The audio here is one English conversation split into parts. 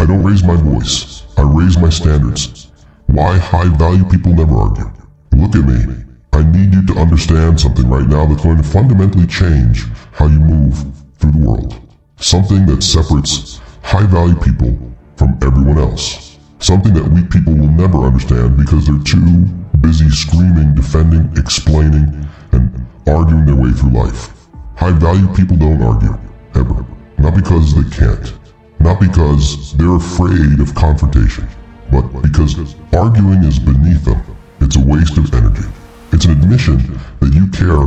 don't raise my voice. I raise my standards. Why high-value people never argue. Look at me. I need you to understand something right now that's going to fundamentally change how you move through the world. Something that separates high-value people from everyone else. Something that weak people will never understand because they're too busy screaming, defending, explaining, and arguing their way through life. High-value people don't argue, ever. Not because they can't. Not because they're afraid of confrontation, but because arguing is beneath them. It's a waste of energy. It's an admission that you care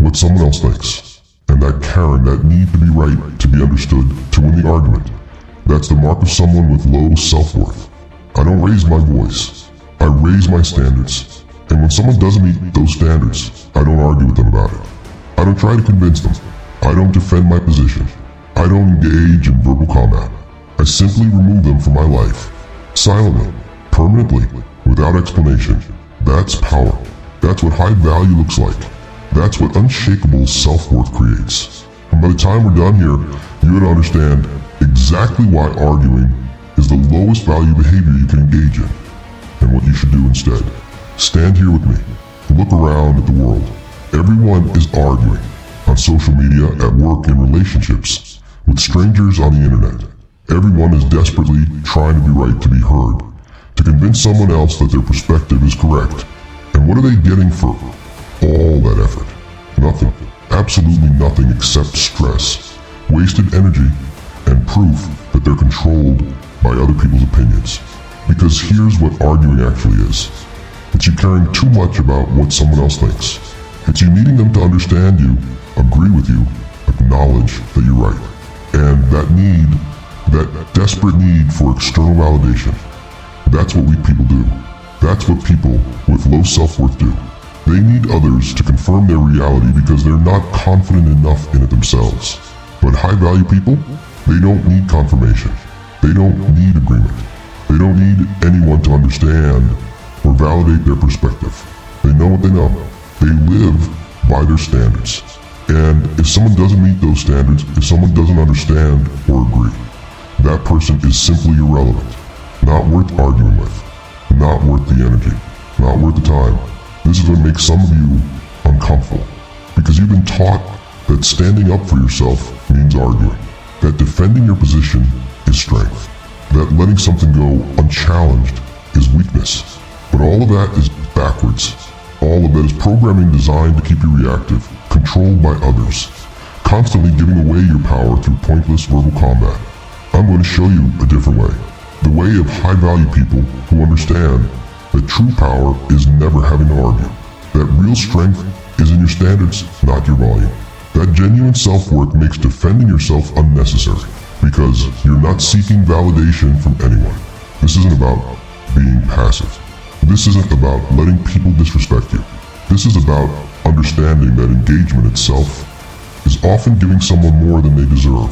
what someone else thinks. And that caring, that need to be right, to be understood, to win the argument. That's the mark of someone with low self-worth. I don't raise my voice. I raise my standards. And when someone doesn't meet those standards, I don't argue with them about it. I don't try to convince them. I don't defend my position. I don't engage in verbal combat. I simply remove them from my life. Silently, permanently, without explanation. That's power. That's what high value looks like. That's what unshakable self-worth creates. And by the time we're done here, you're going to understand exactly why arguing is the lowest value behavior you can engage in, and what you should do instead. Stand here with me. Look around at the world. Everyone is arguing. On social media, at work, in relationships, with strangers on the internet. Everyone is desperately trying to be right, to be heard, to convince someone else that their perspective is correct. And what are they getting for all that effort? Nothing. Absolutely nothing except stress, wasted energy, and proof that they're controlled by other people's opinions. Because here's what arguing actually is. It's you caring too much about what someone else thinks. It's you needing them to understand you, agree with you, acknowledge that you're right. And that need, that desperate need for external validation, that's what weak people do. That's what people with low self-worth do. They need others to confirm their reality because they're not confident enough in it themselves. But high-value people, they don't need confirmation. They don't need agreement. They don't need anyone to understand or validate their perspective. They know what they know. They live by their standards. And if someone doesn't meet those standards, if someone doesn't understand or agree, that person is simply irrelevant, not worth arguing with, not worth the energy, not worth the time. This is going to make some of you uncomfortable because you've been taught that standing up for yourself means arguing, that defending your position is strength, that letting something go unchallenged is weakness. But all of that is backwards. All of that is programming designed to keep you reactive, controlled by others, constantly giving away your power through pointless verbal combat. I'm going to show you a different way. The way of high-value people who understand that true power is never having to argue. That real strength is in your standards, not your volume. That genuine self-worth makes defending yourself unnecessary because you're not seeking validation from anyone. This isn't about being passive. This isn't about letting people disrespect you. This is about understanding that engagement itself is often giving someone more than they deserve.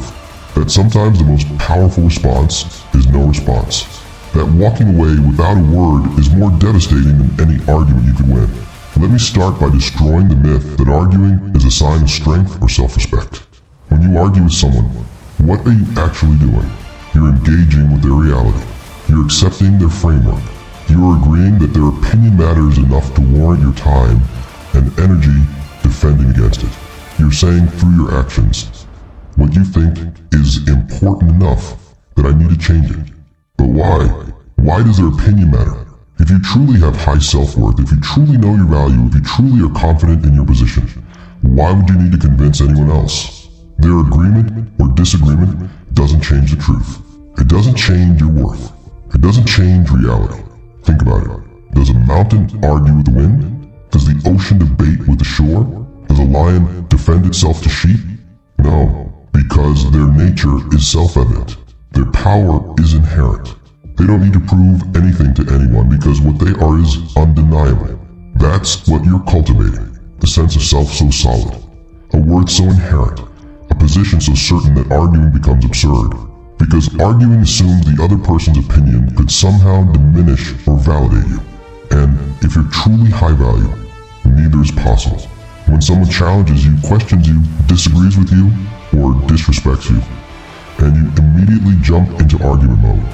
That sometimes the most powerful response is no response. That walking away without a word is more devastating than any argument you could win. Let me start by destroying the myth that arguing is a sign of strength or self-respect. When you argue with someone, what are you actually doing? You're engaging with their reality. You're accepting their framework. You're agreeing that their opinion matters enough to warrant your time and energy defending against it. You're saying through your actions, what you think is important enough that I need to change it. But why? Why does their opinion matter? If you truly have high self-worth, if you truly know your value, if you truly are confident in your position, why would you need to convince anyone else? Their agreement or disagreement doesn't change the truth. It doesn't change your worth. It doesn't change reality. Think about it. Does a mountain argue with the wind? Does the ocean debate with the shore? Does a lion defend itself to sheep? No, because their nature is self-evident. Their power is inherent. They don't need to prove anything to anyone because what they are is undeniable. That's what you're cultivating. The sense of self so solid. A worth so inherent. A position so certain that arguing becomes absurd. Because arguing assumes the other person's opinion could somehow diminish or validate you. And if you're truly high value, neither is possible. When someone challenges you, questions you, disagrees with you, or disrespects you, and you immediately jump into argument mode,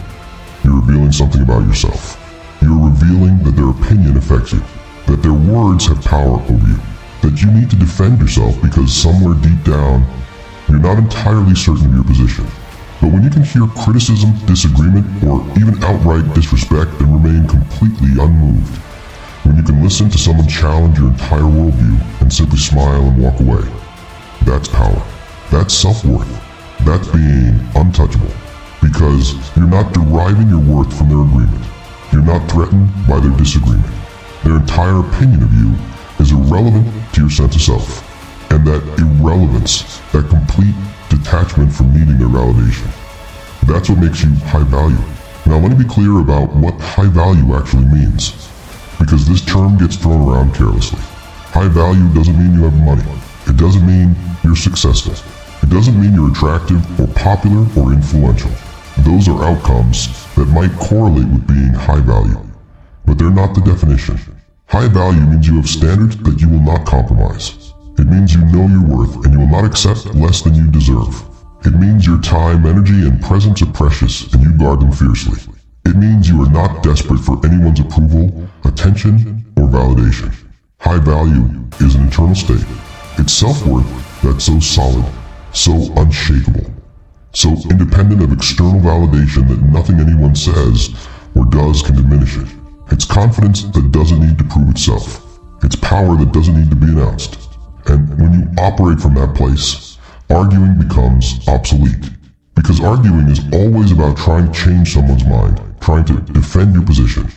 revealing something about yourself. You're revealing that their opinion affects you, that their words have power over you, that you need to defend yourself because somewhere deep down, you're not entirely certain of your position. But when you can hear criticism, disagreement, or even outright disrespect and remain completely unmoved, when you can listen to someone challenge your entire worldview and simply smile and walk away, that's power. That's self-worth. That's being untouchable. Because you're not deriving your worth from their agreement. You're not threatened by their disagreement. Their entire opinion of you is irrelevant to your sense of self. And that irrelevance, that complete detachment from needing their validation, that's what makes you high value. Now let me be clear about what high value actually means, because this term gets thrown around carelessly. High value doesn't mean you have money. It doesn't mean you're successful. It doesn't mean you're attractive or popular or influential. Those are outcomes that might correlate with being high value, but they're not the definition. High value means you have standards that you will not compromise. It means you know your worth and you will not accept less than you deserve. It means your time, energy, and presence are precious and you guard them fiercely. It means you are not desperate for anyone's approval, attention, or validation. High value is an internal state. It's self-worth that's so solid, so unshakable, so independent of external validation that nothing anyone says or does can diminish it. It's confidence that doesn't need to prove itself. It's power that doesn't need to be announced. And when you operate from that place, arguing becomes obsolete. Because arguing is always about trying to change someone's mind, trying to defend your position,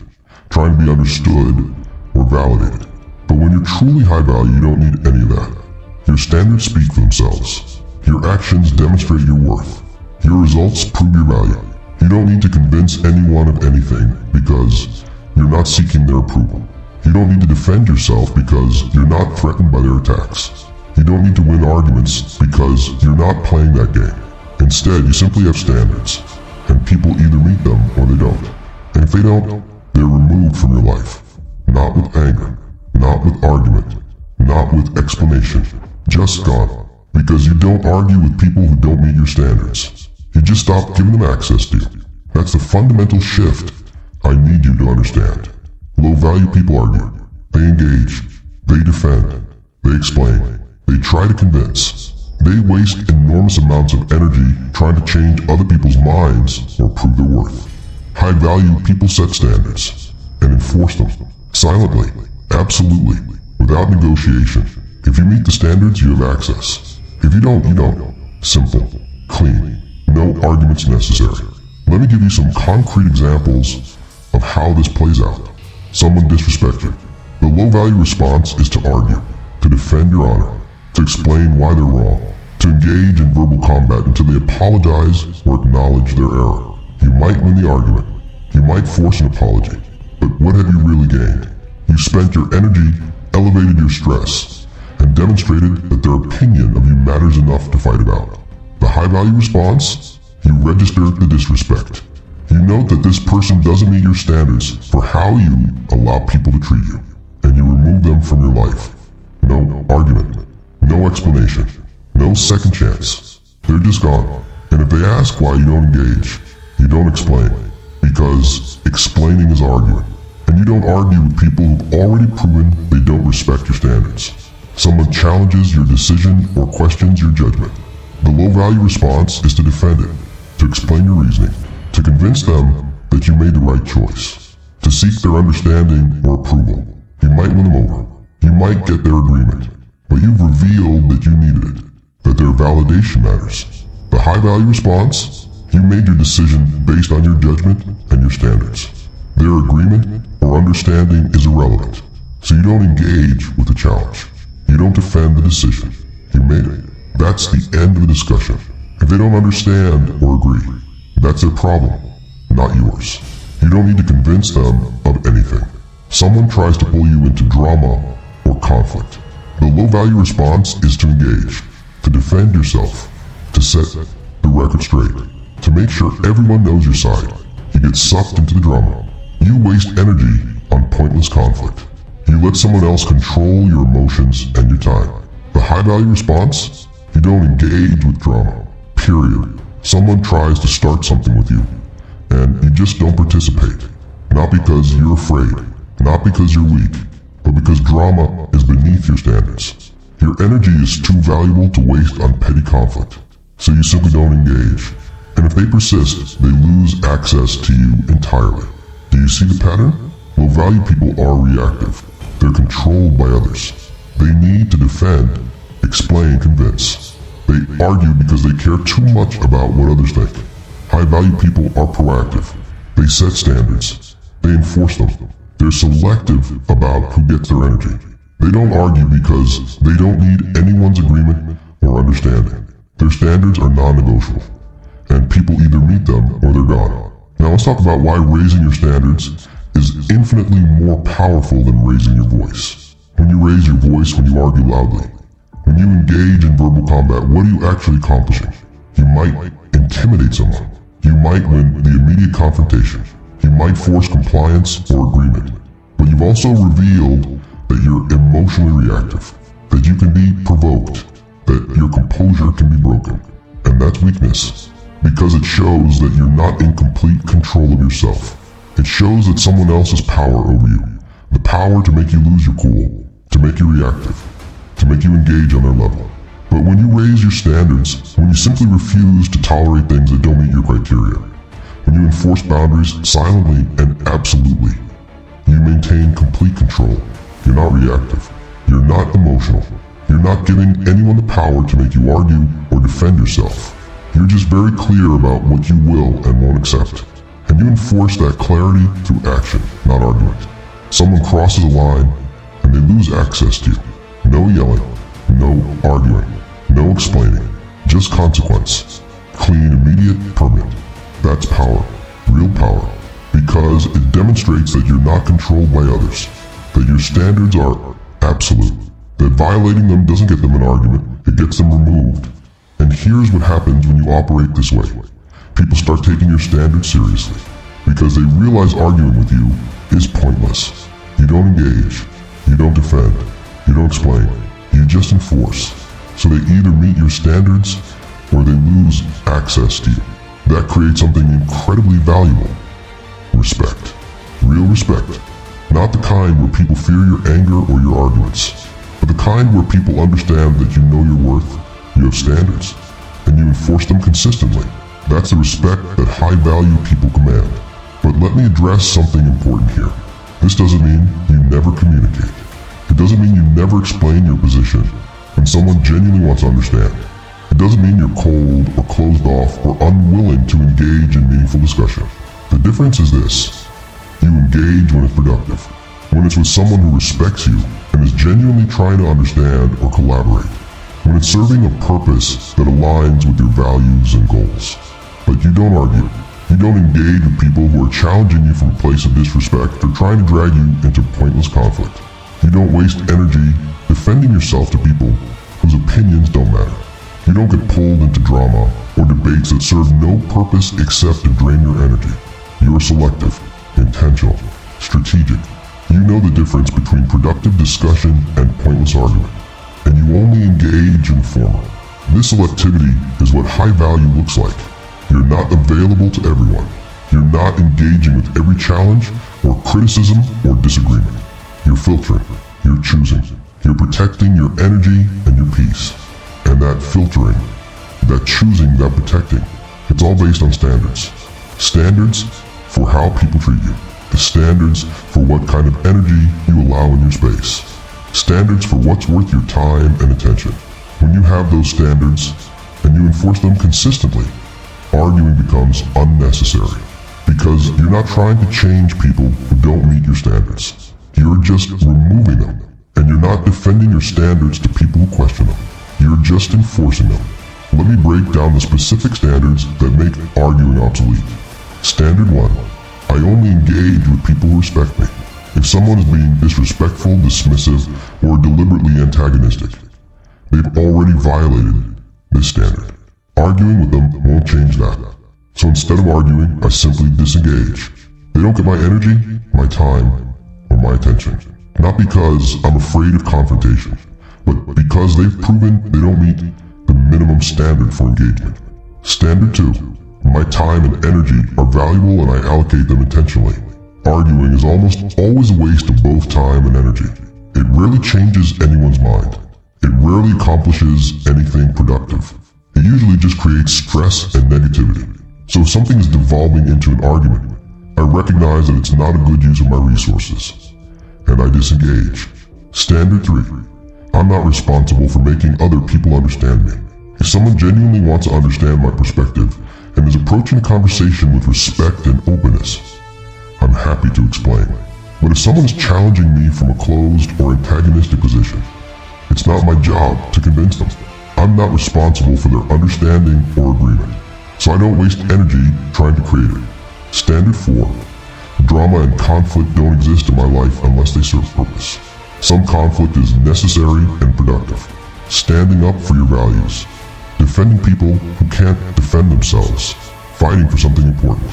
trying to be understood or validated. But when you're truly high value, you don't need any of that. Your standards speak for themselves. Your actions demonstrate your worth. Your results prove your value. You don't need to convince anyone of anything because you're not seeking their approval. You don't need to defend yourself because you're not threatened by their attacks. You don't need to win arguments because you're not playing that game. Instead, you simply have standards, and people either meet them or they don't. And if they don't, they're removed from your life. Not with anger, not with argument, not with explanation. Just gone. Because you don't argue with people who don't meet your standards. You just stop giving them access to you. That's the fundamental shift I need you to understand. Low-value people argue. They engage. They defend. They explain. They try to convince. They waste enormous amounts of energy trying to change other people's minds or prove their worth. High-value people set standards and enforce them. Silently. Absolutely. Without negotiation. If you meet the standards, you have access. If you don't, you don't. Simple. Clean. No arguments necessary. Let me give you some concrete examples of how this plays out. Someone disrespects you. The low-value response is to argue, to defend your honor, to explain why they're wrong, to engage in verbal combat until they apologize or acknowledge their error. You might win the argument. You might force an apology. But what have you really gained? You spent your energy, elevated your stress, and demonstrated that their opinion of you matters enough to fight about. The high-value response? You register the disrespect. You note that this person doesn't meet your standards for how you allow people to treat you, and you remove them from your life. No argument, no explanation, no second chance. They're just gone. And if they ask why you don't engage, you don't explain, because explaining is arguing. And you don't argue with people who've already proven they don't respect your standards. Someone challenges your decision or questions your judgment. The low-value response is to defend it, to explain your reasoning, to convince them that you made the right choice, to seek their understanding or approval. You might win them over. You might get their agreement, but you've revealed that you needed it, that their validation matters. The high-value response? You made your decision based on your judgment and your standards. Their agreement or understanding is irrelevant, so you don't engage with the challenge. You don't defend the decision. You made it. That's the end of the discussion. If they don't understand or agree, that's their problem, not yours. You don't need to convince them of anything. Someone tries to pull you into drama or conflict. The low-value response is to engage, to defend yourself, to set the record straight, to make sure everyone knows your side. You get sucked into the drama. You waste energy on pointless conflict. You let someone else control your emotions and your time. The high-value response? You don't engage with drama. Period. Someone tries to start something with you, and you just don't participate. Not because you're afraid, not because you're weak, but because drama is beneath your standards. Your energy is too valuable to waste on petty conflict, so you simply don't engage. And if they persist, they lose access to you entirely. Do you see the pattern? Low-value people are reactive. They're controlled by others. They need to defend, explain, convince. They argue because they care too much about what others think. High-value people are proactive. They set standards. They enforce them. They're selective about who gets their energy. They don't argue because they don't need anyone's agreement or understanding. Their standards are non-negotiable, and people either meet them or they're gone. Now let's talk about why raising your standards is infinitely more powerful than raising your voice. When you raise your voice, when you argue loudly, when you engage in verbal combat, what are you actually accomplishing? You might intimidate someone. You might win the immediate confrontation. You might force compliance or agreement. But you've also revealed that you're emotionally reactive, that you can be provoked, that your composure can be broken. And that's weakness, because it shows that you're not in complete control of yourself. It shows that someone else has power over you, the power to make you lose your cool, to make you reactive, to make you engage on their level. But when you raise your standards, when you simply refuse to tolerate things that don't meet your criteria, when you enforce boundaries silently and absolutely, you maintain complete control. You're not reactive. You're not emotional. You're not giving anyone the power to make you argue or defend yourself. You're just very clear about what you will and won't accept. And you enforce that clarity through action, not argument. Someone crosses a line and they lose access to you. No yelling, no arguing, no explaining, just consequence. Clean, immediate, permanent. That's power, real power, because it demonstrates that you're not controlled by others, that your standards are absolute, that violating them doesn't get them an argument, it gets them removed. And here's what happens when you operate this way. People start taking your standards seriously, because they realize arguing with you is pointless. You don't engage, you don't defend, you don't explain, you just enforce. So they either meet your standards or they lose access to you. That creates something incredibly valuable. Respect. Real respect. Not the kind where people fear your anger or your arguments, but the kind where people understand that you know your worth, you have standards, and you enforce them consistently. That's the respect that high-value people command. But let me address something important here. This doesn't mean you never communicate. It doesn't mean you never explain your position when someone genuinely wants to understand. It doesn't mean you're cold or closed off or unwilling to engage in meaningful discussion. The difference is this. You engage when it's productive, when it's with someone who respects you and is genuinely trying to understand or collaborate, when it's serving a purpose that aligns with your values and goals. But you don't argue. You don't engage with people who are challenging you from a place of disrespect or trying to drag you into pointless conflict. You don't waste energy defending yourself to people whose opinions don't matter. You don't get pulled into drama or debates that serve no purpose except to drain your energy. You are selective, intentional, strategic. You know the difference between productive discussion and pointless argument, and you only engage in the former. This selectivity is what high value looks like. You're not available to everyone. You're not engaging with every challenge or criticism or disagreement. You're filtering, you're choosing, you're protecting your energy and your peace. And that filtering, that choosing, that protecting, it's all based on standards. Standards for how people treat you. The standards for what kind of energy you allow in your space. Standards for what's worth your time and attention. When you have those standards and you enforce them consistently, arguing becomes unnecessary. Because you're not trying to change people who don't meet your standards. You're just removing them. And you're not defending your standards to people who question them. You're just enforcing them. Let me break down the specific standards that make arguing obsolete. Standard 1. I only engage with people who respect me. If someone is being disrespectful, dismissive, or deliberately antagonistic, they've already violated this standard. Arguing with them won't change that. So instead of arguing, I simply disengage. They don't get my energy, my time, or my attention. Not because I'm afraid of confrontation, but because they've proven they don't meet the minimum standard for engagement. Standard 2. My time and energy are valuable and I allocate them intentionally. Arguing is almost always a waste of both time and energy. It rarely changes anyone's mind. It rarely accomplishes anything productive. It usually just creates stress and negativity. So if something is devolving into an argument, I recognize that it's not a good use of my resources, and I disengage. Standard 3. I'm not responsible for making other people understand me. If someone genuinely wants to understand my perspective and is approaching a conversation with respect and openness, I'm happy to explain. But if someone is challenging me from a closed or antagonistic position, it's not my job to convince them. I'm not responsible for their understanding or agreement, so I don't waste energy trying to create it. Standard 4. Drama and conflict don't exist in my life unless they serve purpose. Some conflict is necessary and productive. Standing up for your values. Defending people who can't defend themselves. Fighting for something important.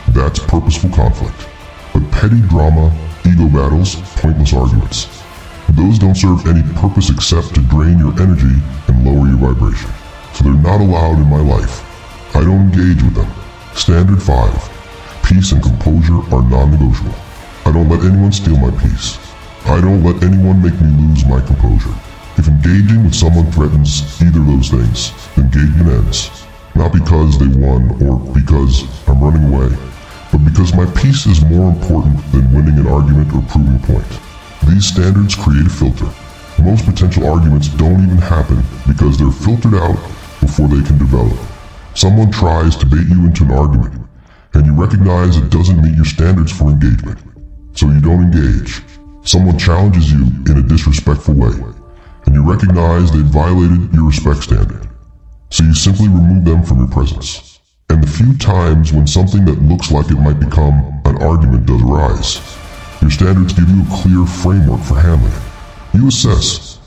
That's purposeful conflict. But petty drama, ego battles, pointless arguments. Those don't serve any purpose except to drain your energy and lower your vibration. So they're not allowed in my life. I don't engage with them. Standard 5. Peace and composure are non-negotiable. I don't let anyone steal my peace. I don't let anyone make me lose my composure. If engaging with someone threatens either of those things, the engagement ends. Not because they won or because I'm running away, but because my peace is more important than winning an argument or proving a point. These standards create a filter. Most potential arguments don't even happen because they're filtered out before they can develop. Someone tries to bait you into an argument, and you recognize it doesn't meet your standards for engagement, so you don't engage. Someone challenges you in a disrespectful way, and you recognize they violated your respect standard, so you simply remove them from your presence. And the few times when something that looks like it might become an argument does arise, your standards give you a clear framework for handling it. You assess,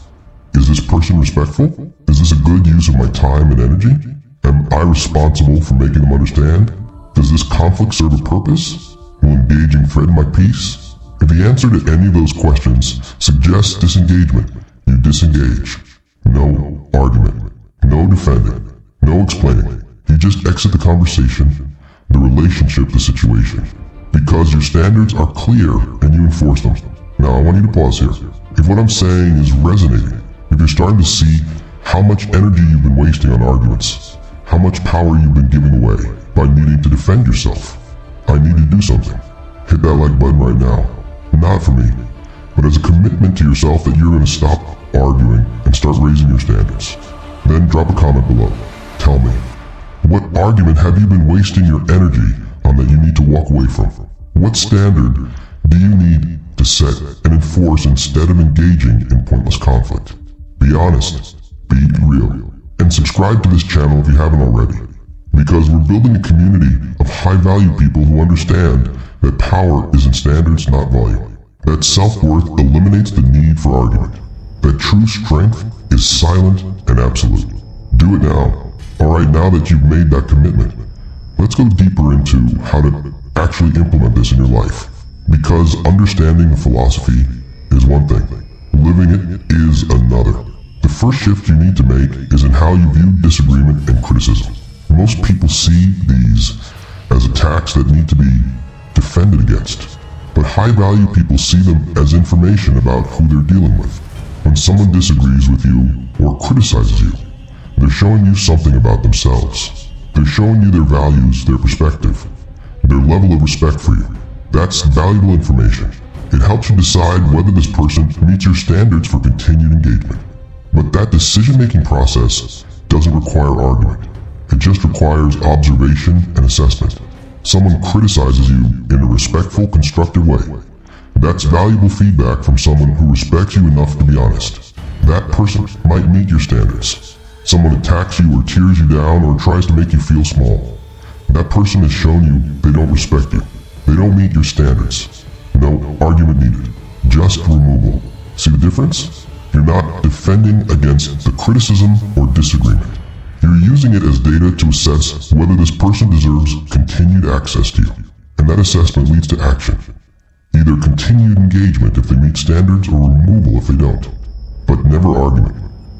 is this person respectful? Is this a good use of my time and energy? Am I responsible for making them understand? Does this conflict serve a purpose? Will engaging threaten my peace? If the answer to any of those questions suggests disengagement, you disengage. No argument. No defending. No explaining. You just exit the conversation, the relationship, the situation. Because your standards are clear and you enforce them. Now I want you to pause here. If what I'm saying is resonating, if you're starting to see how much energy you've been wasting on arguments, how much power you've been giving away by needing to defend yourself, I need to do something. Hit that like button right now. Not for me, but as a commitment to yourself that you're going to stop arguing and start raising your standards. Then drop a comment below. Tell me, what argument have you been wasting your energy on that you need to walk away from? What standard do you need to set and enforce instead of engaging in pointless conflict? Be honest, be real, and subscribe to this channel if you haven't already. Because we're building a community of high-value people who understand that power is in standards, not volume. That self-worth eliminates the need for argument. That true strength is silent and absolute. Do it now. Alright, now that you've made that commitment, let's go deeper into how to actually implement this in your life. Because understanding the philosophy is one thing. Living it is another. The first shift you need to make is in how you view disagreement and criticism. Most people see these as attacks that need to be defended against, but high-value people see them as information about who they're dealing with. When someone disagrees with you or criticizes you, they're showing you something about themselves. They're showing you their values, their perspective, their level of respect for you. That's valuable information. It helps you decide whether this person meets your standards for continued engagement. But that decision-making process doesn't require argument. It just requires observation and assessment. Someone criticizes you in a respectful, constructive way. That's valuable feedback from someone who respects you enough to be honest. That person might meet your standards. Someone attacks you or tears you down or tries to make you feel small. That person has shown you they don't respect you. They don't meet your standards. No argument needed. Just removal. See the difference? You're not defending against the criticism or disagreement. You're using it as data to assess whether this person deserves continued access to you. And that assessment leads to action. Either continued engagement if they meet standards or removal if they don't. But never argument.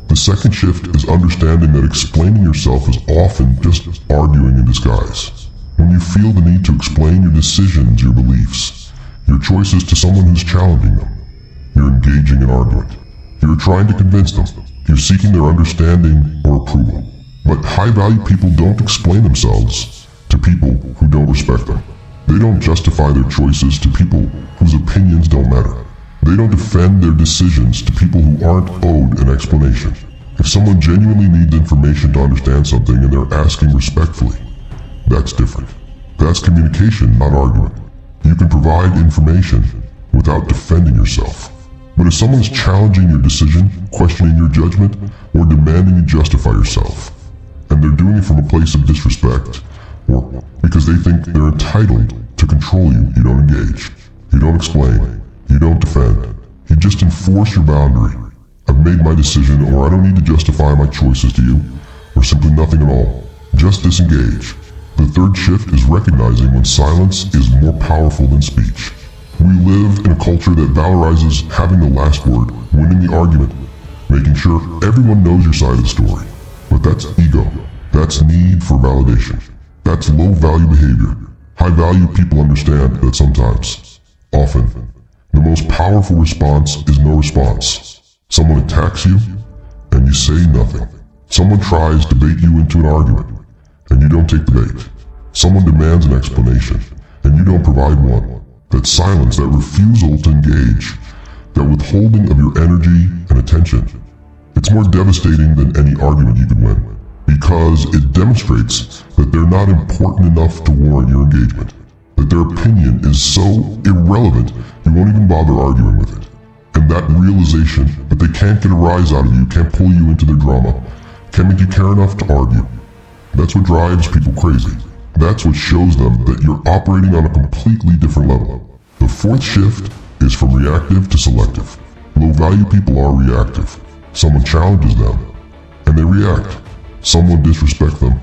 The second shift is understanding that explaining yourself is often just arguing in disguise. When you feel the need to explain your decisions, your beliefs, your choices to someone who's challenging them, you're engaging in argument. You're trying to convince them. You're seeking their understanding or approval. But high-value people don't explain themselves to people who don't respect them. They don't justify their choices to people whose opinions don't matter. They don't defend their decisions to people who aren't owed an explanation. If someone genuinely needs information to understand something and they're asking respectfully, that's different. That's communication, not argument. You can provide information without defending yourself. But if someone's challenging your decision, questioning your judgment, or demanding you justify yourself, and they're doing it from a place of disrespect, or because they think they're entitled to control you, you don't engage. You don't explain. You don't defend. You just enforce your boundary. I've made my decision, or I don't need to justify my choices to you, or simply nothing at all. Just disengage. The third shift is recognizing when silence is more powerful than speech. We live in a culture that valorizes having the last word, winning the argument, making sure everyone knows your side of the story. But that's ego. That's need for validation. That's low-value behavior. High-value people understand that sometimes, often, the most powerful response is no response. Someone attacks you, and you say nothing. Someone tries to bait you into an argument, and you don't take the bait. Someone demands an explanation, and you don't provide one. That silence, that refusal to engage, that withholding of your energy and attention, it's more devastating than any argument you could win, because it demonstrates that they're not important enough to warrant your engagement, that their opinion is so irrelevant you won't even bother arguing with it. And that realization that they can't get a rise out of you, can't pull you into their drama, can't make you care enough to argue, that's what drives people crazy. That's what shows them that you're operating on a completely different level. The fourth shift is from reactive to selective. Low-value people are reactive. Someone challenges them, and they react. Someone disrespects them,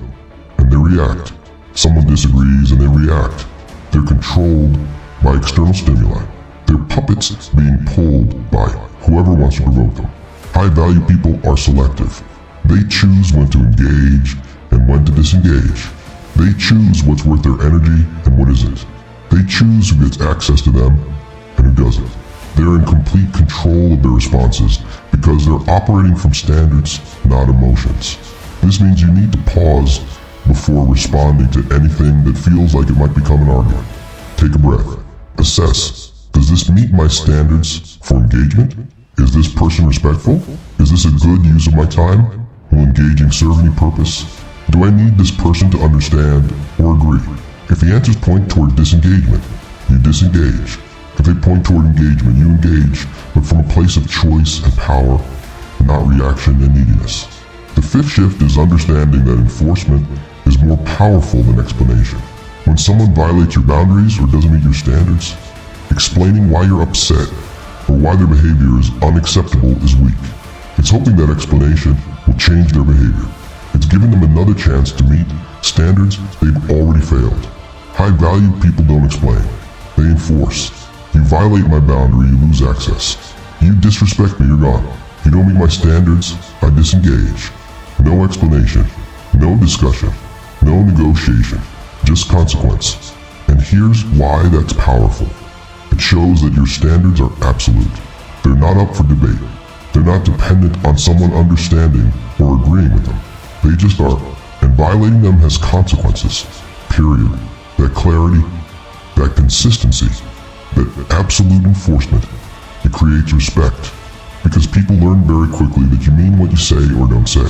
and they react. Someone disagrees, and they react. They're controlled by external stimuli. They're puppets being pulled by whoever wants to provoke them. High-value people are selective. They choose when to engage and when to disengage. They choose what's worth their energy and what isn't. They choose who gets access to them and who doesn't. They're in complete control of their responses because they're operating from standards, not emotions. This means you need to pause before responding to anything that feels like it might become an argument. Take a breath. Assess. Does this meet my standards for engagement? Is this person respectful? Is this a good use of my time? Will engaging serve any purpose? Do I need this person to understand or agree? If the answers point toward disengagement, you disengage. If they point toward engagement, you engage, but from a place of choice and power, not reaction and neediness. The fifth shift is understanding that enforcement is more powerful than explanation. When someone violates your boundaries or doesn't meet your standards, explaining why you're upset or why their behavior is unacceptable is weak. It's hoping that explanation will change their behavior. It's giving them another chance to meet standards they've already failed. High-value people don't explain. They enforce. You violate my boundary, you lose access. You disrespect me, you're gone. You don't meet my standards, I disengage. No explanation, no discussion, no negotiation, just consequence. And here's why that's powerful. It shows that your standards are absolute. They're not up for debate. They're not dependent on someone understanding or agreeing with them. They just are, and violating them has consequences, period. That clarity, that consistency, that absolute enforcement, it creates respect. Because people learn very quickly that you mean what you say or don't say.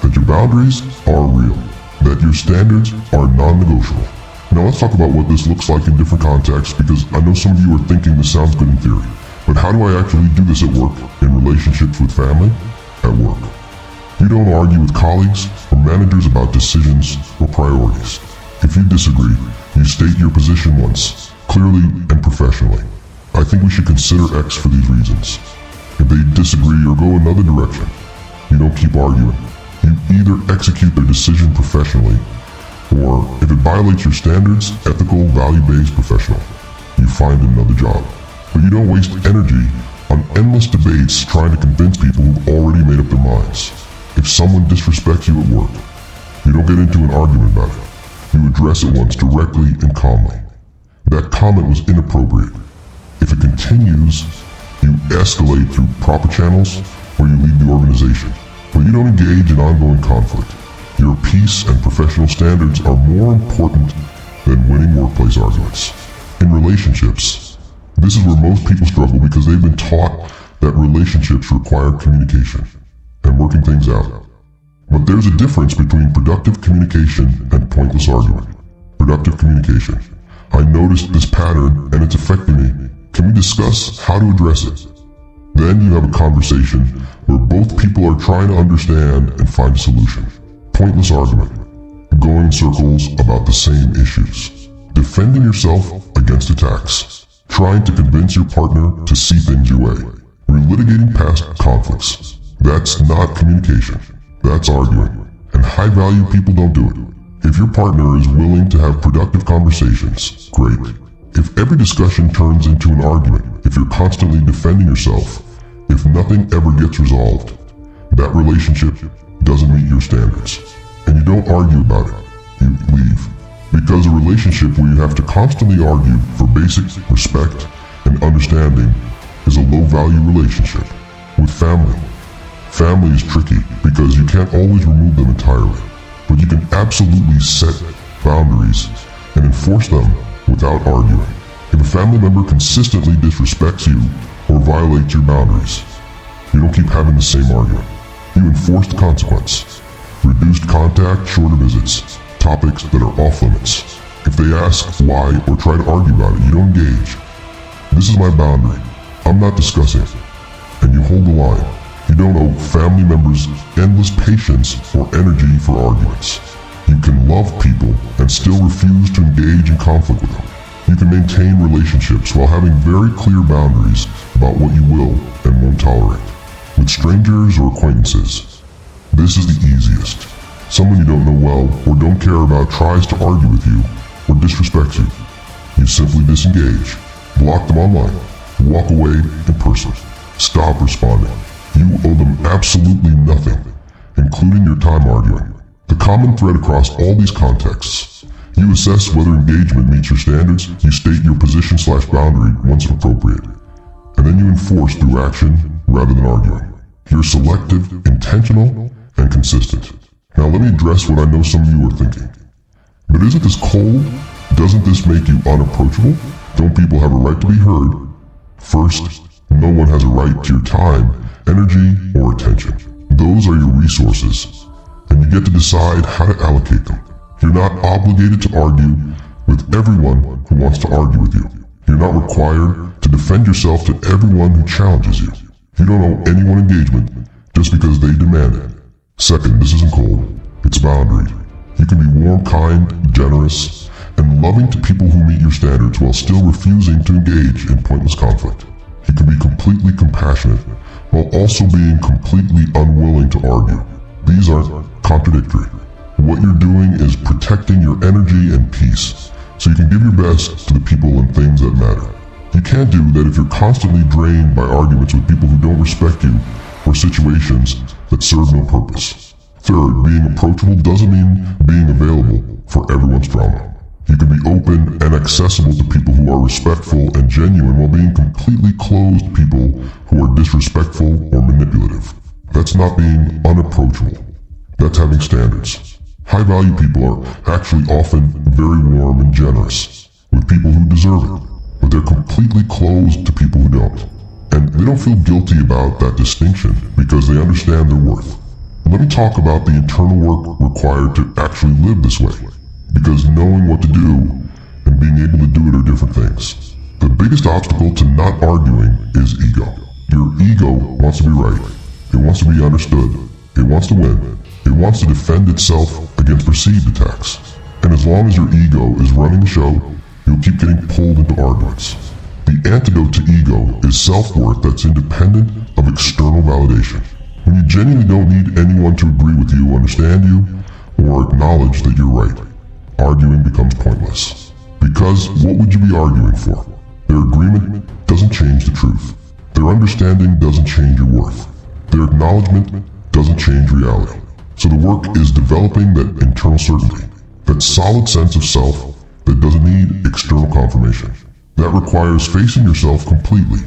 That your boundaries are real. That your standards are non-negotiable. Now let's talk about what this looks like in different contexts, because I know some of you are thinking this sounds good in theory. But how do I actually do this at work, in relationships with family, at work? You don't argue with colleagues or managers about decisions or priorities. If you disagree, you state your position once, clearly and professionally. I think we should consider X for these reasons. If they disagree or go another direction, you don't keep arguing. You either execute their decision professionally, or if it violates your standards, ethical, value-based, professional, you find another job. But you don't waste energy on endless debates trying to convince people who've already made up their minds. If someone disrespects you at work, you don't get into an argument about it. You address it once directly and calmly. That comment was inappropriate. If it continues, you escalate through proper channels or you leave the organization. But you don't engage in ongoing conflict. Your peace and professional standards are more important than winning workplace arguments. In relationships, this is where most people struggle because they've been taught that relationships require communication and working things out. But there's a difference between productive communication and pointless argument. Productive communication. I noticed this pattern and it's affecting me. Can we discuss how to address it? Then you have a conversation where both people are trying to understand and find a solution. Pointless argument. Going in circles about the same issues. Defending yourself against attacks. Trying to convince your partner to see things your way. Relitigating past conflicts. That's not communication. That's arguing. And high-value people don't do it. If your partner is willing to have productive conversations, great. If every discussion turns into an argument, if you're constantly defending yourself, if nothing ever gets resolved, that relationship doesn't meet your standards. And you don't argue about it, you leave. Because a relationship where you have to constantly argue for basic respect and understanding is a low-value relationship. With family, family is tricky because you can't always remove them entirely, but you can absolutely set boundaries and enforce them without arguing. If a family member consistently disrespects you or violates your boundaries, you don't keep having the same argument. You enforce the consequence. Reduced contact, shorter visits, topics that are off limits. If they ask why or try to argue about it, you don't engage. This is my boundary. I'm not discussing it. And you hold the line. You don't owe family members endless patience or energy for arguments. You can love people and still refuse to engage in conflict with them. You can maintain relationships while having very clear boundaries about what you will and won't tolerate. With strangers or acquaintances, this is the easiest. Someone you don't know well or don't care about tries to argue with you or disrespects you. You simply disengage, block them online, walk away in person, stop responding. You owe them absolutely nothing, including your time arguing. The common thread across all these contexts. You assess whether engagement meets your standards, you state your position/boundary once appropriate, and then you enforce through action rather than arguing. You're selective, intentional, and consistent. Now let me address what I know some of you are thinking. But isn't this cold? Doesn't this make you unapproachable? Don't people have a right to be heard? First, no one has a right to your time, energy, or attention. Those are your resources, and you get to decide how to allocate them. You're not obligated to argue with everyone who wants to argue with you. You're not required to defend yourself to everyone who challenges you. You don't owe anyone engagement just because they demand it. Second, this isn't cold, it's boundary. You can be warm, kind, generous, and loving to people who meet your standards while still refusing to engage in pointless conflict. You can be completely compassionate while also being completely unwilling to argue. These aren't contradictory. What you're doing is protecting your energy and peace, so you can give your best to the people and things that matter. You can't do that if you're constantly drained by arguments with people who don't respect you or situations that serve no purpose. Third, being approachable doesn't mean being available for everyone's drama. You can be open and accessible to people who are respectful and genuine while being completely closed to people who are disrespectful or manipulative. That's not being unapproachable. That's having standards. High-value people are actually often very warm and generous with people who deserve it, but they're completely closed to people who don't. And they don't feel guilty about that distinction because they understand their worth. Let me talk about the internal work required to actually live this way, because knowing what to do and being able to do it are different things. The biggest obstacle to not arguing is ego. Your ego wants to be right. It wants to be understood. It wants to win. It wants to defend itself against perceived attacks. And as long as your ego is running the show, you'll keep getting pulled into arguments. The antidote to ego is self-worth that's independent of external validation. When you genuinely don't need anyone to agree with you, understand you, or acknowledge that you're right, arguing becomes pointless. Because what would you be arguing for? Their agreement doesn't change the truth. Their understanding doesn't change your worth. Their acknowledgement doesn't change reality. So the work is developing that internal certainty, that solid sense of self that doesn't need external confirmation. That requires facing yourself completely,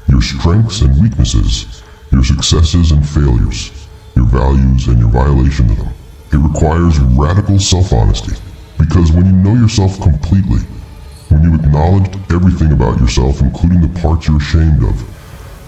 your strengths and weaknesses, your successes and failures, your values and your violation of them. It requires radical self-honesty, because when you know yourself completely, when you acknowledge everything about yourself, including the parts you're ashamed of,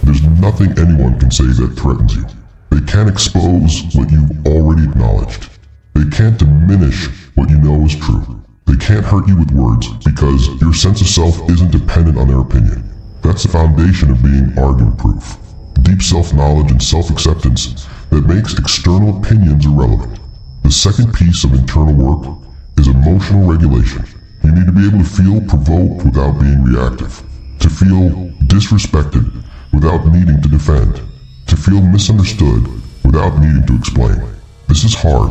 there's nothing anyone can say that threatens you. They can't expose what you've already acknowledged. They can't diminish what you know is true. They can't hurt you with words, because your sense of self isn't dependent on their opinion. That's the foundation of being argument-proof. Deep self-knowledge and self-acceptance that makes external opinions irrelevant. The second piece of internal work is emotional regulation. You need to be able to feel provoked without being reactive, to feel disrespected without needing to defend, to feel misunderstood without needing to explain. This is hard.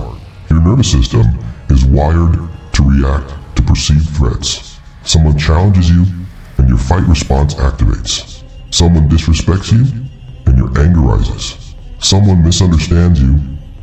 Your nervous system is wired to react to perceived threats. Someone challenges you and your fight response activates. Someone disrespects you and your anger rises. Someone misunderstands you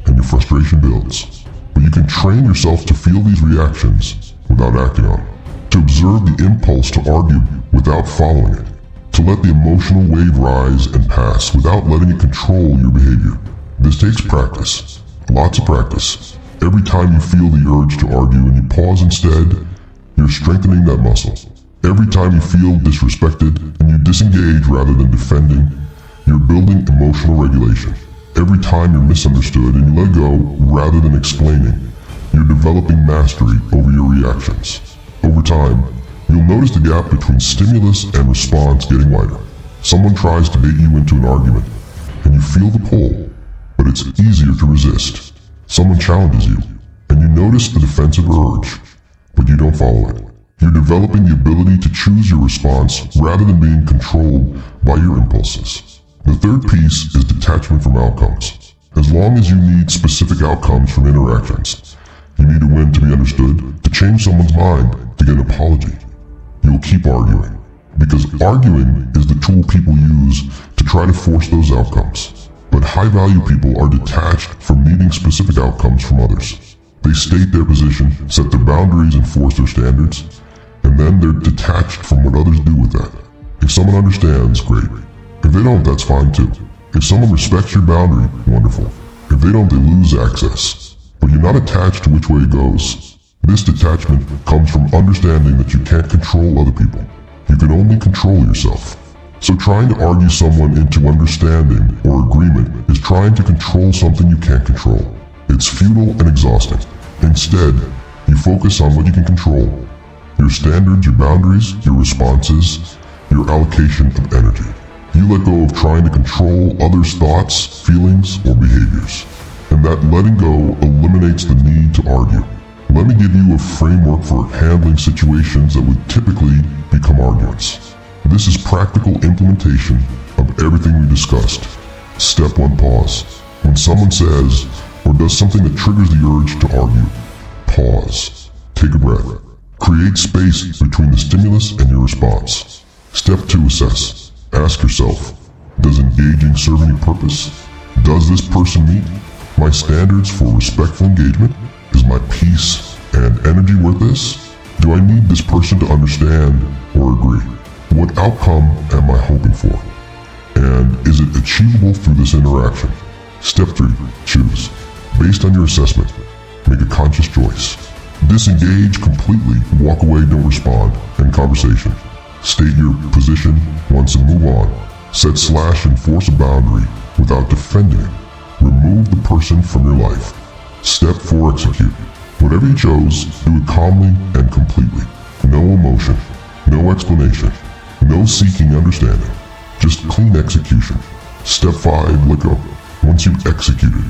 and your frustration builds. But you can train yourself to feel these reactions without acting on them, to observe the impulse to argue without following it, to let the emotional wave rise and pass without letting it control your behavior. This takes practice, lots of practice. Every time you feel the urge to argue and you pause instead, you're strengthening that muscle. Every time you feel disrespected and you disengage rather than defending, you're building emotional regulation. Every time you're misunderstood and you let go rather than explaining, you're developing mastery over your reactions. Over time, you'll notice the gap between stimulus and response getting wider. Someone tries to bait you into an argument, and you feel the pull, but it's easier to resist. Someone challenges you, and you notice the defensive urge, but you don't follow it. You're developing the ability to choose your response rather than being controlled by your impulses. The third piece is detachment from outcomes. As long as you need specific outcomes from interactions, you need a win to be understood, to change someone's mind, to get an apology, you'll keep arguing. Because arguing is the tool people use to try to force those outcomes. But high-value people are detached from needing specific outcomes from others. They state their position, set their boundaries, enforce their standards, and then they're detached from what others do with that. If someone understands, great. If they don't, that's fine too. If someone respects your boundary, wonderful. If they don't, they lose access. But you're not attached to which way it goes. This detachment comes from understanding that you can't control other people. You can only control yourself. So trying to argue someone into understanding or agreement is trying to control something you can't control. It's futile and exhausting. Instead, you focus on what you can control. Your standards, your boundaries, your responses, your allocation of energy. You let go of trying to control others' thoughts, feelings, or behaviors. And that letting go eliminates the need to argue. Let me give you a framework for handling situations that would typically become arguments. This is practical implementation of everything we discussed. Step 1, pause. When someone says or does something that triggers the urge to argue, pause. Take a breath. Create space between the stimulus and your response. Step 2, assess. Ask yourself, does engaging serve any purpose? Does this person meet my standards for respectful engagement? Is my peace and energy worth this? Do I need this person to understand or agree? What outcome am I hoping for? And is it achievable through this interaction? Step 3, choose. Based on your assessment, make a conscious choice. Disengage completely, walk away, don't respond, end conversation. State your position once and move on. Set / enforce a boundary without defending it. Remove the person from your life. Step 4, execute. Whatever you chose, do it calmly and completely. No emotion, no explanation, no seeking understanding. Just clean execution. Step 5, let go. Once you've executed,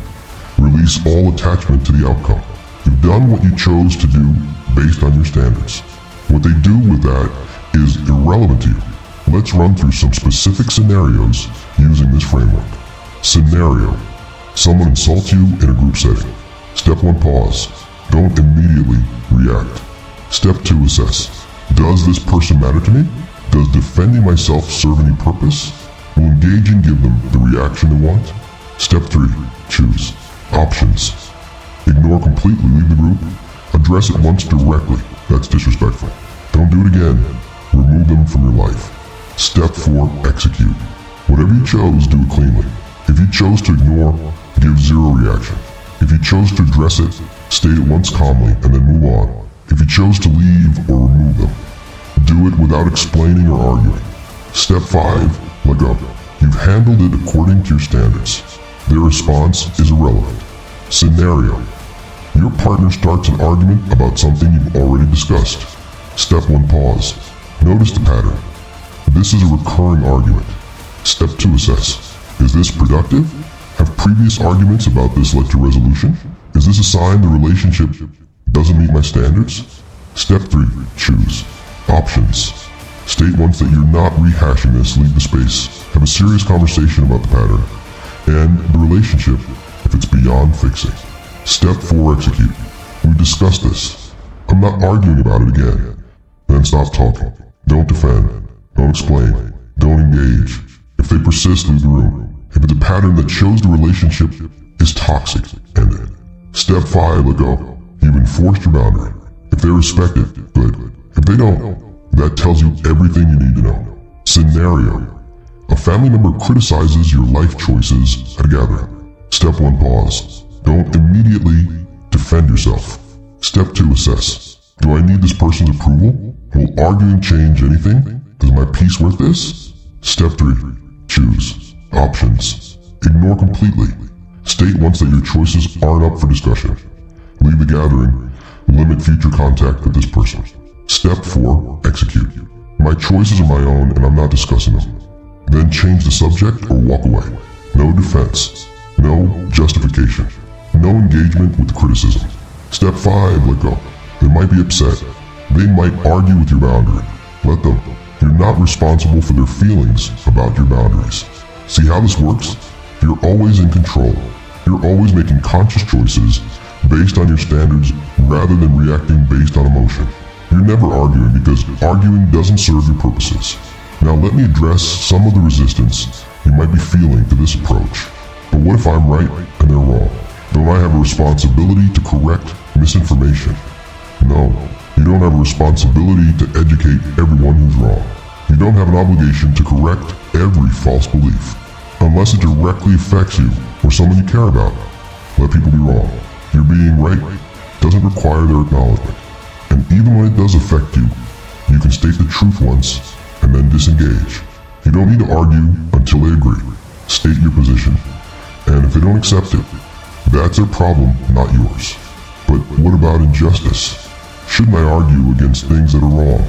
release all attachment to the outcome. You've done what you chose to do based on your standards. What they do with that is irrelevant to you. Let's run through some specific scenarios using this framework. Scenario: someone insults you in a group setting. Step 1, pause. Don't immediately react. Step 2, assess. Does this person matter to me? Does defending myself serve any purpose? Will engaging give them the reaction they want? Step 3. Choose. Options. Ignore completely, leave the group. Address it once directly. That's disrespectful. Don't do it again. Remove them from your life. Step 4. Execute. Whatever you chose, do it cleanly. If you chose to ignore, give zero reaction. If you chose to address it, state it once calmly and then move on. If you chose to leave or remove them, do it without explaining or arguing. Step 5. Let go. You've handled it according to your standards. Their response is irrelevant. Scenario. Your partner starts an argument about something you've already discussed. Step 1. Pause. Notice the pattern. This is a recurring argument. Step 2. Assess. Is this productive? Have previous arguments about this led to resolution? Is this a sign the relationship doesn't meet my standards? Step 3. Choose. Options. State once that you're not rehashing this, leave the space. Have a serious conversation about the pattern and the relationship if it's beyond fixing. Step 4. Execute. We discussed this. I'm not arguing about it again. Then stop talking. Don't defend. Don't explain. Don't engage. If they persist, leave the room. If it's a pattern that shows the relationship is toxic, end it. Step 5. Let go. You've enforced your boundary. If they respect it, good. If they don't, that tells you everything you need to know. Scenario. A family member criticizes your life choices at a gathering. Step 1. Pause. Don't immediately defend yourself. Step 2. Assess. Do I need this person's approval? Will arguing change anything? Is my peace worth this? Step 3. Choose. Options. Ignore completely. State once that your choices aren't up for discussion. Leave the gathering. Limit future contact with this person. Step 4. Execute. My choices are my own and I'm not discussing them. Then change the subject or walk away. No defense. No justification. No engagement with criticism. Step 5. Let go. They might be upset. They might argue with your boundary. Let them. You're not responsible for their feelings about your boundaries. See how this works? You're always in control. You're always making conscious choices based on your standards rather than reacting based on emotion. You're never arguing because arguing doesn't serve your purposes. Now let me address some of the resistance you might be feeling to this approach. But what if I'm right and they're wrong? Don't I have a responsibility to correct misinformation? No, you don't have a responsibility to educate everyone who's wrong. You don't have an obligation to correct every false belief, unless it directly affects you or someone you care about. Let people be wrong. Your being right doesn't require their acknowledgement. And even when it does affect you, you can state the truth once and then disengage. You don't need to argue until they agree. State your position, and if they don't accept it, that's their problem, not yours. But what about injustice? Shouldn't I argue against things that are wrong?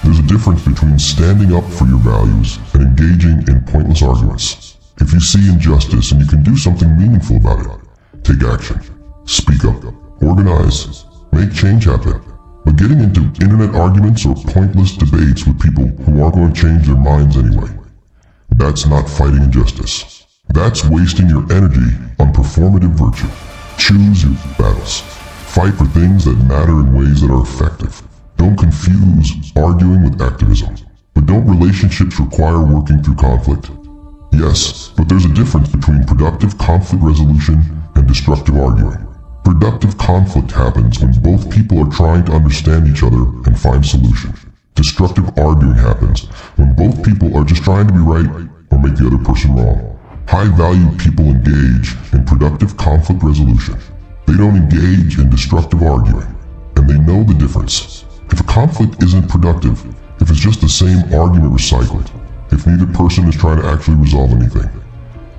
There's a difference between standing up for your values and engaging in pointless arguments. If you see injustice and you can do something meaningful about it, take action. Speak up. Organize. Make change happen. But getting into internet arguments or pointless debates with people who aren't going to change their minds anyway, that's not fighting injustice. That's wasting your energy on performative virtue. Choose your battles. Fight for things that matter in ways that are effective. Don't confuse arguing with activism. But don't relationships require working through conflict? Yes, but there's a difference between productive conflict resolution and destructive arguing. Productive conflict happens when both people are trying to understand each other and find solution. Destructive arguing happens when both people are just trying to be right or make the other person wrong. High-value people engage in productive conflict resolution. They don't engage in destructive arguing, and they know the difference. If a conflict isn't productive, if it's just the same argument recycled, if neither person is trying to actually resolve anything,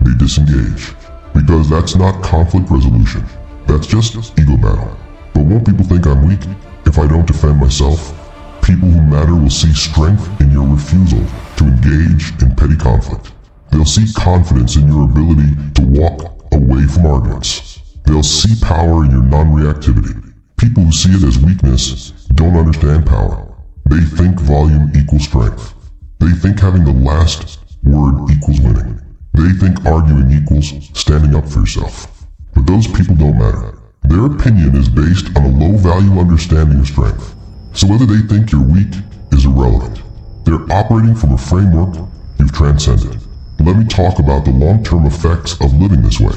they disengage. Because that's not conflict resolution. That's just ego battle. But won't people think I'm weak if I don't defend myself? People who matter will see strength in your refusal to engage in petty conflict. They'll see confidence in your ability to walk away from arguments. They'll see power in your non-reactivity. People who see it as weakness don't understand power. They think volume equals strength. They think having the last word equals winning. They think arguing equals standing up for yourself. But those people don't matter. Their opinion is based on a low-value understanding of strength. So whether they think you're weak is irrelevant. They're operating from a framework you've transcended. let me talk about the long-term effects of living this way,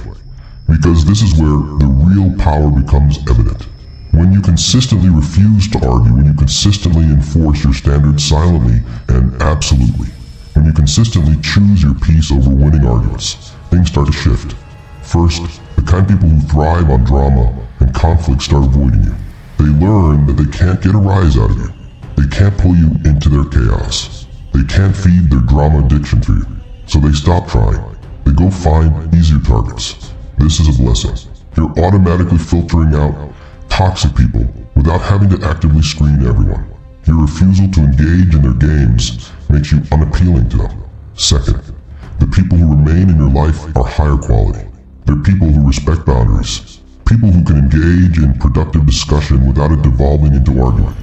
because this is where the real power becomes evident. When you consistently refuse to argue, when you consistently enforce your standards silently and absolutely, when you consistently choose your peace over winning arguments, things start to shift. First, the kind of people who thrive on drama and conflict start avoiding you. They learn that they can't get a rise out of you. They can't pull you into their chaos. They can't feed their drama addiction to you. So they stop trying. They go find easier targets. This is a blessing. You're automatically filtering out toxic people without having to actively screen everyone. Your refusal to engage in their games makes you unappealing to them. Second, the people who remain in your life are higher quality. They're people who respect boundaries. People who can engage in productive discussion without it devolving into argument.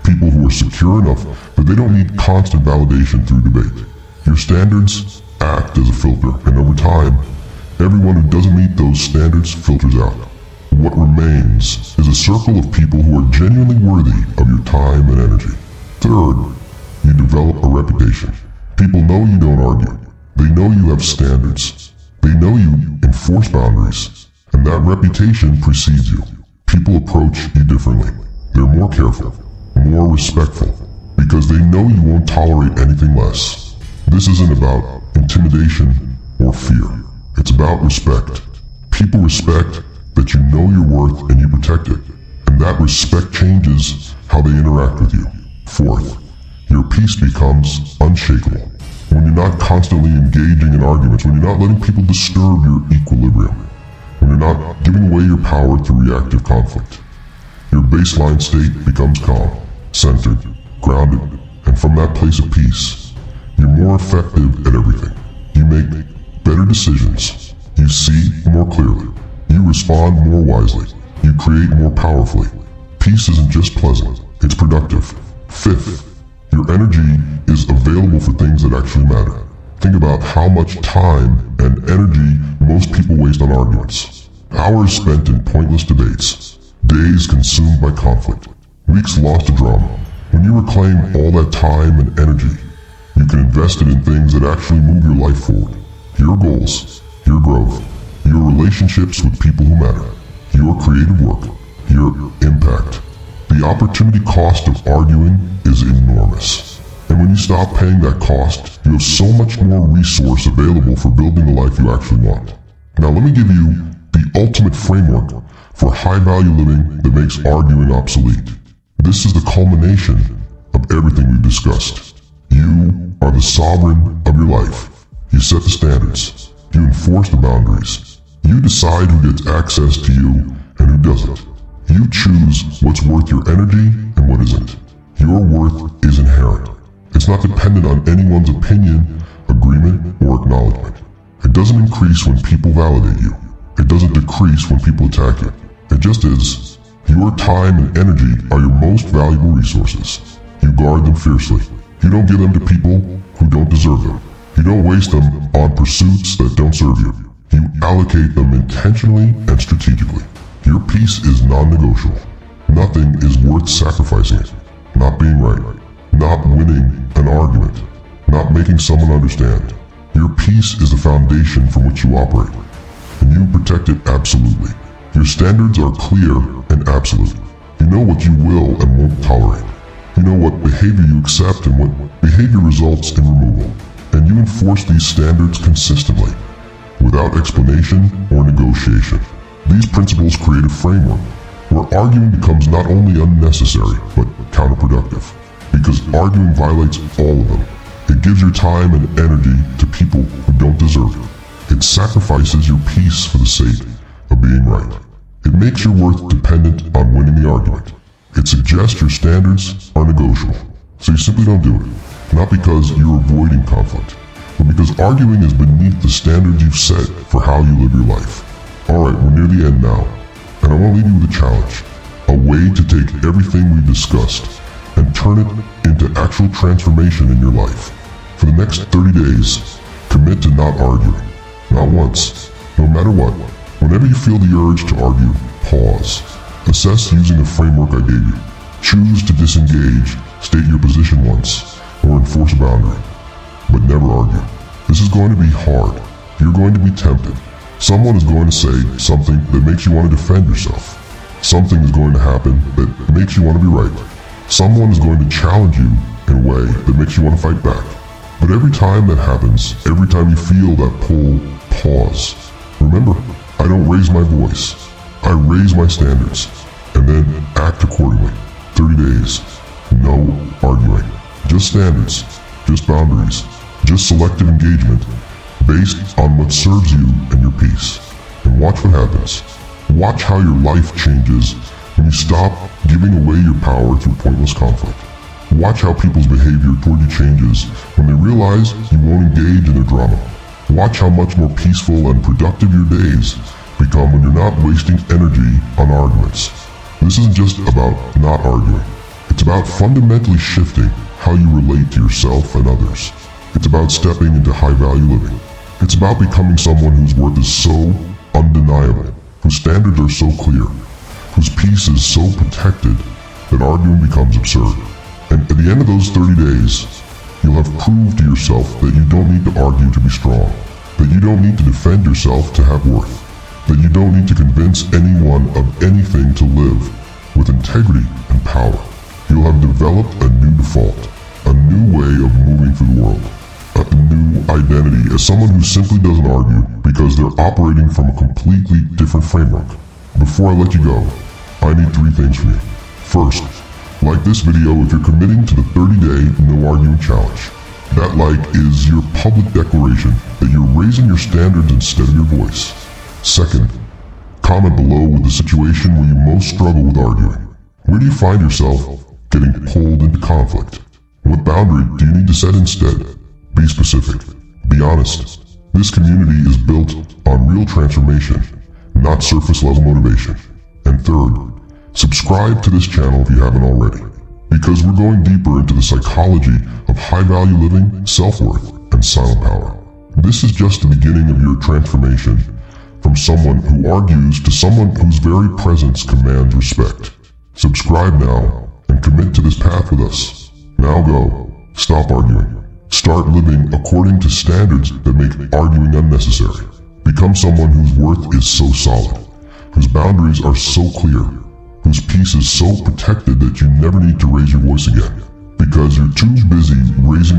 People who are secure enough that they don't need constant validation through debate. Your standards act as a filter, and over time, everyone who doesn't meet those standards filters out. What remains is a circle of people who are genuinely worthy of your time and energy. Third, you develop a reputation. People know you don't argue. They know you have standards. They know you enforce boundaries. And that reputation precedes you. People approach you differently. They're more careful, more respectful, because they know you won't tolerate anything less. This isn't about intimidation or fear. It's about respect. People respect that you know your worth and you protect it. And that respect changes how they interact with you. Fourth, your peace becomes unshakable. When you're not constantly engaging in arguments, when you're not letting people disturb your equilibrium, when you're not giving away your power through reactive conflict, your baseline state becomes calm, centered, grounded, and from that place of peace, you're more effective at everything. You make better decisions. You see more clearly. You respond more wisely. You create more powerfully. Peace isn't just pleasant, it's productive. Fifth, your energy is available for things that actually matter. Think about how much time and energy most people waste on arguments. Hours spent in pointless debates. Days consumed by conflict. Weeks lost to drama. When you reclaim all that time and energy, you can invest it in things that actually move your life forward. Your goals, your growth, your relationships with people who matter, your creative work, your impact. The opportunity cost of arguing is enormous. And when you stop paying that cost, you have so much more resource available for building the life you actually want. Now let me give you the ultimate framework for high-value living that makes arguing obsolete. This is the culmination of everything we've discussed. You are the sovereign of your life. You set the standards. You enforce the boundaries. You decide who gets access to you and who doesn't. You choose what's worth your energy and what isn't. Your worth is inherent. It's not dependent on anyone's opinion, agreement, or acknowledgement. It doesn't increase when people validate you. It doesn't decrease when people attack you. It just is. Your time and energy are your most valuable resources. You guard them fiercely. You don't give them to people who don't deserve them. You don't waste them on pursuits that don't serve you. You allocate them intentionally and strategically. Your peace is non-negotiable. Nothing is worth sacrificing it. Not being right. Not winning an argument. Not making someone understand. Your peace is the foundation from which you operate. And you protect it absolutely. Your standards are clear and absolute. You know what you will and won't tolerate. You know what behavior you accept and what behavior results in removal. And you enforce these standards consistently, without explanation or negotiation. These principles create a framework where arguing becomes not only unnecessary, but counterproductive. Because arguing violates all of them. It gives your time and energy to people who don't deserve it. It sacrifices your peace for the sake of being right. It makes your worth dependent on winning the argument. It suggests your standards are negotiable, so you simply don't do it. Not because you're avoiding conflict, but because arguing is beneath the standards you've set for how you live your life. Alright, we're near the end now, and I want to leave you with a challenge. A way to take everything we've discussed and turn it into actual transformation in your life. For the next 30 days, commit to not arguing. Not once, no matter what. Whenever you feel the urge to argue, pause. Assess using the framework I gave you. Choose to disengage, state your position once, or enforce a boundary. But never argue. This This is going to be hard. You're going to be tempted. Someone is going to say something that makes you want to defend yourself. Something is going to happen that makes you want to be right. Someone is going to challenge you in a way that makes you want to fight back. But every time that happens, every time you feel that pull, pause. Remember, I don't raise my voice. I raise my standards, and then act accordingly. 30 days, no arguing. Just standards, just boundaries, just selective engagement based on what serves you and your peace. And watch what happens. Watch how your life changes when you stop giving away your power through pointless conflict. Watch how people's behavior toward you changes when they realize you won't engage in their drama. Watch how much more peaceful and productive your days become when you're not wasting energy on arguments. This isn't just about not arguing. It's about fundamentally shifting how you relate to yourself and others. It's about stepping into high-value living. It's about becoming someone whose worth is so undeniable, whose standards are so clear, whose peace is so protected that arguing becomes absurd. And at the end of those 30 days, you'll have proved to yourself that you don't need to argue to be strong, that you don't need to defend yourself to have worth, that you don't need to convince anyone of anything to live with integrity and power. You'll have developed a new default, a new way of moving through the world, a new identity as someone who simply doesn't argue because they're operating from a completely different framework. Before I let you go, I need 3 things from you. First, like this video if you're committing to the 30-day no arguing challenge. That like is your public declaration that you're raising your standards instead of your voice. Second, comment below with the situation where you most struggle with arguing. Where do you find yourself getting pulled into conflict? What boundary do you need to set instead? Be specific. Be honest. This community is built on real transformation, not surface-level motivation. And third, subscribe to this channel if you haven't already, because we're going deeper into the psychology of high-value living, self-worth, and silent power. This is just the beginning of your transformation from someone who argues to someone whose very presence commands respect. Subscribe now and commit to this path with us. Now go. Stop arguing. Start living according to standards that make arguing unnecessary. Become someone whose worth is so solid, whose boundaries are so clear, whose peace is so protected that you never need to raise your voice again, because you're too busy raising